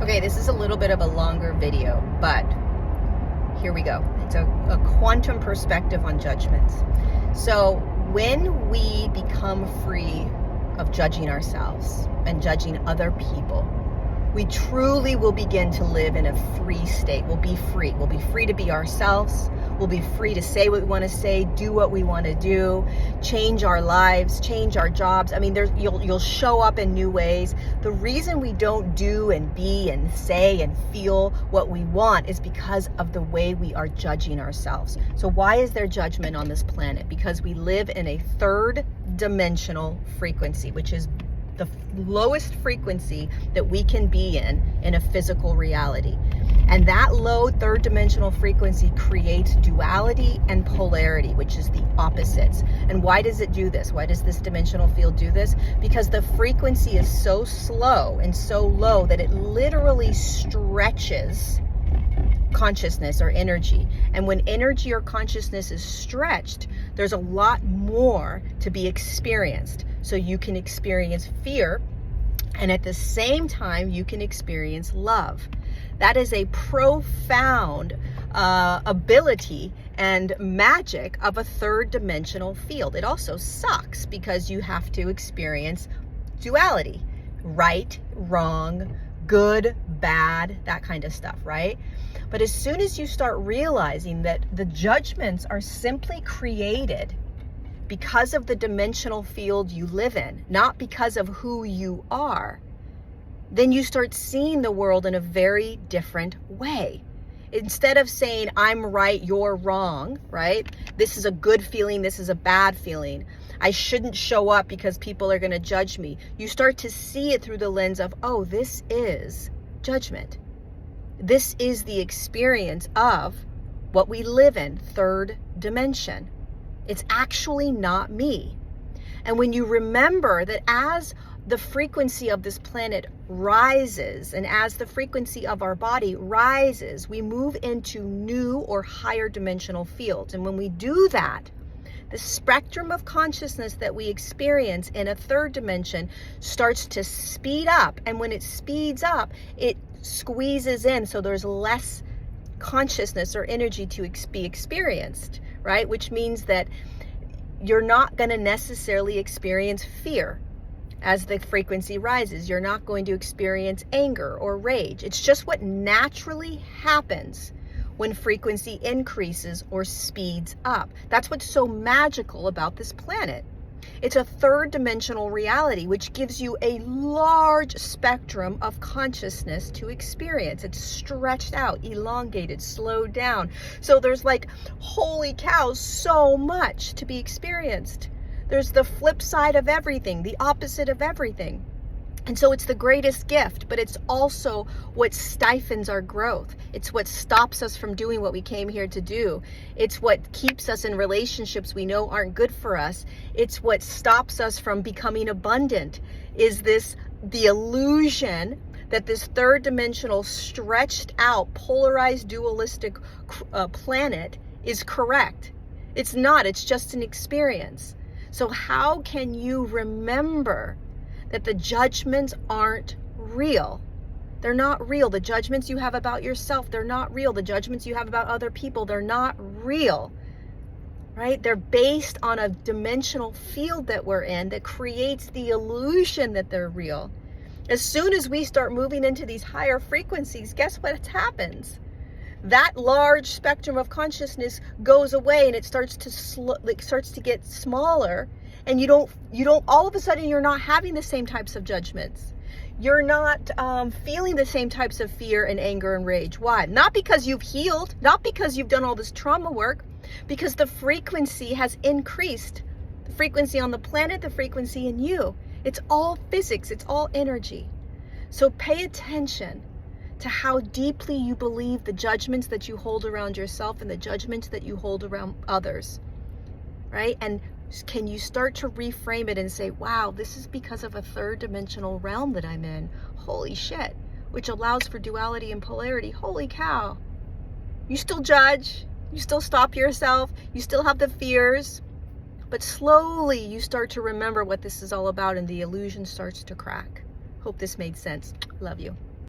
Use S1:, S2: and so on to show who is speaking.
S1: Okay, this is a little bit of a longer video, but here we go. It's a quantum perspective on judgments. So when we become free of judging ourselves and judging other people, we truly will begin to live in a free state. We'll be free. We'll be free to be ourselves. We'll be free to say what we want to say, do what we want to do, change our lives, change our jobs. I mean, you'll show up in new ways. The reason we don't do and be and say and feel what we want is because of the way we are judging ourselves. So why is there judgment on this planet? Because we live in a third dimensional frequency, which is the lowest frequency that we can be in a physical reality. And that low third dimensional frequency creates duality and polarity, which is the opposites. And why does it do this? Why does this dimensional field do this? Because the frequency is so slow and so low that it literally stretches consciousness or energy. And when energy or consciousness is stretched, there's a lot more to be experienced. So you can experience fear, and at the same time, you can experience love. That is a profound ability and magic of a third dimensional field. It also sucks because you have to experience duality, right, wrong, good, bad, that kind of stuff, right? But as soon as you start realizing that the judgments are simply created because of the dimensional field you live in, not because of who you are, then you start seeing the world in a very different way. Instead of saying, I'm right, you're wrong, right? This is a good feeling, this is a bad feeling. I shouldn't show up because people are going to judge me. You start to see it through the lens of, oh, this is judgment. This is the experience of what we live in, third dimension. It's actually not me. And when you remember that as the frequency of this planet rises and as the frequency of our body rises, we move into new or higher dimensional fields. And when we do that, the spectrum of consciousness that we experience in a third dimension starts to speed up. And when it speeds up, it squeezes in, so there's less consciousness or energy to be experienced, right? Which means that you're not going to necessarily experience fear as the frequency rises. You're not going to experience anger or rage. It's just what naturally happens when frequency increases or speeds up. That's what's so magical about this planet. It's a third dimensional reality, which gives you a large spectrum of consciousness to experience. It's stretched out, elongated, slowed down. So there's like, holy cow, so much to be experienced. There's the flip side of everything, the opposite of everything. And so it's the greatest gift, but it's also what stifles our growth. It's what stops us from doing what we came here to do. It's what keeps us in relationships we know aren't good for us. It's what stops us from becoming abundant. Is this the illusion that this third dimensional, stretched out, polarized, dualistic planet is correct? It's not. It's just an experience. So how can you remember that the judgments aren't real? They're not real. The judgments you have about yourself, they're not real. The judgments you have about other people, they're not real, right? They're based on a dimensional field that we're in that creates the illusion that they're real. As soon as we start moving into these higher frequencies, guess what happens? That large spectrum of consciousness goes away and it starts to get smaller. And you don't all of a sudden, you're not having the same types of judgments. You're not feeling the same types of fear and anger and rage. Why? Not because you've healed, not because you've done all this trauma work, because the frequency has increased. The frequency on the planet, the frequency in you. It's all physics, it's all energy. So pay attention to how deeply you believe the judgments that you hold around yourself and the judgments that you hold around others, right? And can you start to reframe it and say, wow, this is because of a third dimensional realm that I'm in. Holy shit. Which allows for duality and polarity. Holy cow. You still judge. You still stop yourself. You still have the fears. But slowly you start to remember what this is all about and the illusion starts to crack. Hope this made sense. Love you.